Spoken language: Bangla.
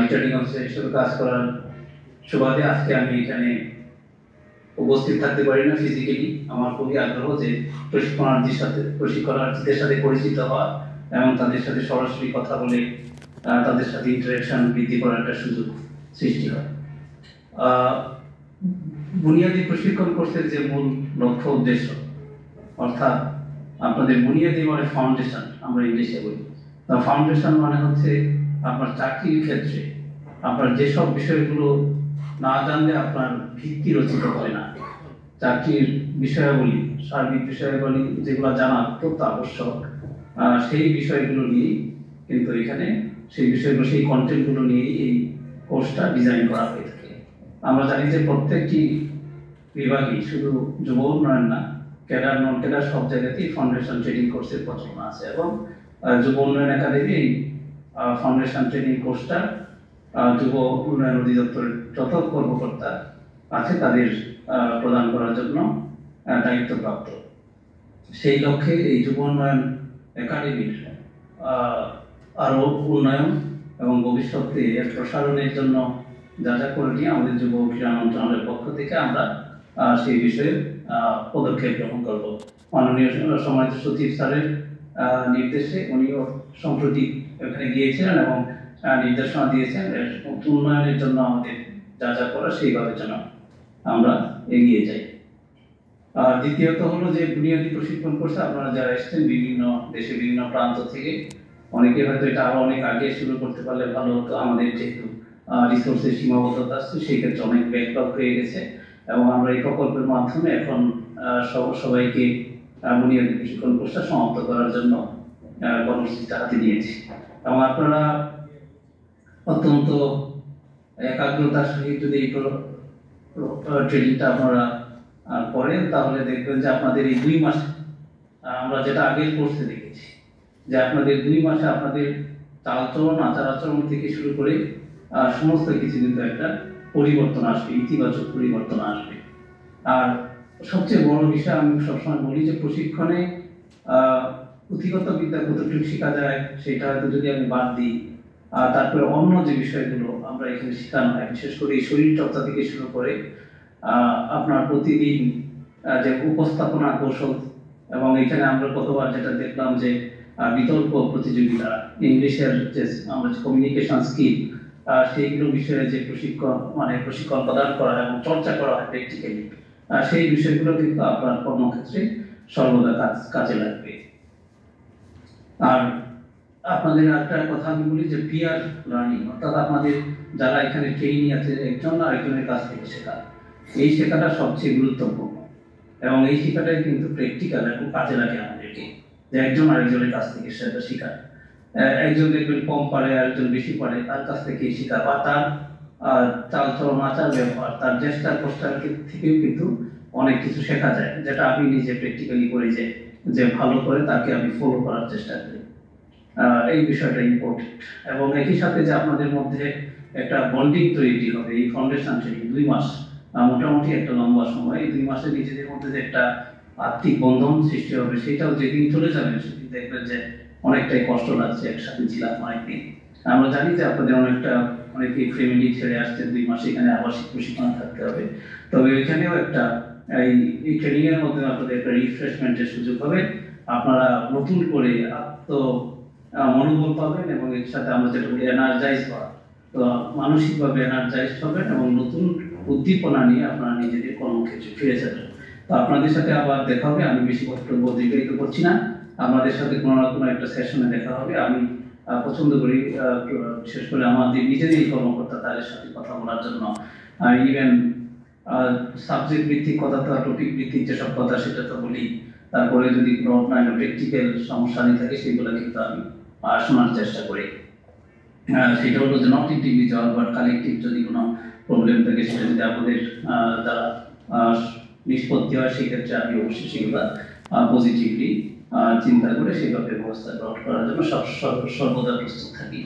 রিটার্নিং অফিসার হিসেবে কাজ করার সুবাদে আজকে আমি এখানে উপস্থিত থাকতে পারি না ফিজিক্যালি। আমার খুবই আগ্রহ যে প্রশিক্ষণার্থীদের সাথে পরিচিত হওয়া এবং তাদের সাথে সরাসরি কথা বলে তাদের সাথে ইন্টারাকশন বৃদ্ধি করার একটা সুযোগ সৃষ্টি হয়। বুনিয়াদী প্রশিক্ষণ কোর্সের যে মূল লক্ষ্য উদ্দেশ্য, অর্থাৎ আপনাদের বুনিয়াদী মানে ফাউন্ডেশন, আমরা ইংলিশে বলি। ফাউন্ডেশন মানে হচ্ছে আপনার চাকরির ক্ষেত্রে আপনার যেসব বিষয়গুলো না জানলে আপনার ভিত্তি রচিত হয় না, চাকরির বিষয়াবলী, সার্বিক বিষয়াবলী যেগুলো জানা অত্যন্ত আবশ্যক, সেই বিষয়গুলো নিয়ে কিন্তু এখানে সেই বিষয়গুলো, সেই কন্টেন্টগুলো নিয়ে এই কোর্সটা ডিজাইন করা হয়ে থাকে। আমরা জানি যে প্রত্যেকটি বিভাগই, শুধু যুব উন্নয়ন না, ক্যাডার নন ক্যাডার সব জায়গাতেই ফাউন্ডেশন ট্রেনিং কোর্সের প্রচলন আছে এবং যুব উন্নয়ন একাডেমি এই ফাউন্ডেশন ট্রেনিং কোর্সটা যুব উন্নয়ন অধিদপ্তরের যত কর্মকর্তা আছে তাদের প্রদান করার জন্য দায়িত্বপ্রাপ্ত। সেই লক্ষ্যে এই যুব উন্নয়ন একাডেমির আরও উন্নয়ন এবং ভবিষ্যতে এর প্রসারণের জন্য যা যা করণীয় আমাদের যুব ক্রীড়া মন্ত্রণালয়ের পক্ষ থেকে আমরা সেই বিষয়ে পদক্ষেপ গ্রহণ করব। মাননীয় সম্মানিত সচিব স্যারের নির্দেশে উনিও সম্প্রতি এখানে গিয়েছিলেন এবং নির্দেশনা দিয়েছেন উন্নয়নের জন্য আমাদের যা যা করা সেইভাবে যেন আমরা এগিয়ে যাই। আর দ্বিতীয়ত হলো যে বুনিয়াদী প্রশিক্ষণ কোর্সে আপনারা যারা এসেছেন বিভিন্ন দেশে বিভিন্ন প্রান্ত থেকে, অনেকে হয়তো এটা আরো অনেক আগে শুরু করতে পারলে ভালো হতো। আমাদের যেহেতু রিসোর্সের সীমাবদ্ধতা আছে, সেই ক্ষেত্রে অনেক ব্যাকলগ হয়ে গেছে এবং আমরা এই প্রকল্পের মাধ্যমে এখন সবাইকে বুনিয়াদী প্রশিক্ষণ কোর্সটা সমাপ্ত করার জন্য কর্মসূচিটা হাতে নিয়েছি এবং আপনারা অত্যন্ত একাগ্রতার সহিত যদি এই ট্রেনিংটা আপনারা করেন তাহলে দেখবেন যে আপনাদের এই 2 মাসে, আমরা যেটা আগের কোর্সে দেখেছি যে আপনাদের 2 মাসে আপনাদের চালচলন, আচার আচরণ থেকে শুরু করে সমস্ত কিছু কিন্তু একটা পরিবর্তন আসবে, ইতিবাচক পরিবর্তন আসবে। আর সবচেয়ে বড় বিষয় আমি সবসময় বলি যে প্রশিক্ষণে পুঁথিগত বিদ্যা কতটুকু শেখা যায় সেটা হয়তো যদি আমি বাদ দিই, তারপরে অন্য যে বিষয়গুলো আমরা এখানে শেখানো হয়, বিশেষ করে এই শরীর চর্চা থেকে শুরু করে আপনার প্রতিদিন যে উপস্থাপনা কৌশল, এবং এখানে আমরা কতবার যেটা দেখলাম যে বিতর্ক প্রতিযোগিতা, ইংলিশের যে আমরা কমিউনিকেশন স্কিল, সেইগুলো বিষয়ে যে প্রশিক্ষণ প্রদান করা এবং চর্চা করা হয় প্র্যাকটিক্যালি, সেই বিষয়গুলো কিন্তু আপনার কর্মক্ষেত্রে সর্বদা কাজে লাগবে। আর আপনাদের একটা কথা আমি বলি যে পিয়ার লার্নিং, অর্থাৎ আপনাদের যারা এখানে ট্রেনিং আছে একজন আরেকজনের কাছ থেকে শেখা, এই শেখাটা সবচেয়ে গুরুত্বপূর্ণ এবং এই শেখাটাই কিন্তু প্র্যাকটিক্যাল এবং কাজে লাগে আমাদেরকে, যে একজন আরেকজনের কাছ থেকে সেটা শেখা। একজন দেখবেন কম পারে, আরেকজন বেশি পারে, তার কাছ থেকে শেখা বা তার চালচলন, আচার ব্যবহার, তার চেষ্টার প্রস্তাব থেকেও কিন্তু অনেক কিছু শেখা যায়, যেটা আমি নিজে প্র্যাকটিক্যালি করি, যে ভালো করে তাকে আমি ফলো করার চেষ্টা করি। এই বিষয়টা ইম্পর্টেন্ট এবং একই সাথে যে আপনাদের মধ্যে একটা বন্ডিং তৈরি হবে। এই ফাউন্ডেশন ট্রেনিং 2 মাস মোটামুটি একটা লম্বা সময়, এই 2 মাসে নিজেদের মধ্যে যে একটা আত্মিক বন্ধন সৃষ্টি হবে, সেটাও যেদিন চলে যাবে সেদিন দেখবেন যে অনেকটাই কষ্ট লাগছে, একসাথে ছিলাম অনেকদিন। আমরা জানি যে আপনাদের অনেকেই ফ্যামিলি ছেড়ে আসছে, 2 মাস এখানে আবাসিক প্রশিক্ষণ থাকতে হবে, তবে এখানেও একটা এই ট্রেনিং এর মধ্যে আপনাদের একটা রিফ্রেশমেন্টের সুযোগ হবে, আপনারা নতুন করে মনোবল পাবেন এবং এর সাথে আমরা যেটা বলি এনার্জাইজ হওয়া, তো মানসিকভাবে এনার্জাইজ হবেন এবং নতুন উদ্দীপনা নিয়ে আপনারা নিজেদের কর্মক্ষেত্রে ফিরে যাবেন। তো আপনাদের সাথে আবার দেখা হবে। আমি বেশি বক্তব্য দীর্ঘায়িত করছি না, আপনাদের সাথে কোনো না কোনো একটা সেশনে দেখা হবে। আমি পছন্দ করি বিশেষ করে আমাদের নিজেরই কর্মকর্তা তাদের সাথে কথা বলার জন্য, ইভেন সাবজেক্ট ভিত্তিক কথা, তো টপিক ভিত্তিক যেসব কথা সেটা তো বলি, তারপরে যদি কোনো প্র্যাকটিক্যাল সমস্যা নিয়ে থাকে সেগুলো কিন্তু আমি শোনার চেষ্টা করি। সেটা হলো যে নট ইন্ডিভিজুয়াল বাট কালেকটিভ, যদি কোনো প্রবলেম থাকে সেটা যদি আপনাদের দ্বারা নিষ্পত্তি হয়, সেক্ষেত্রে আমি অবশ্যই সেগুলো পজিটিভলি চিন্তা করে সেভাবে ব্যবস্থা গ্রহণ করার জন্য সর্বদা প্রস্তুত থাকি।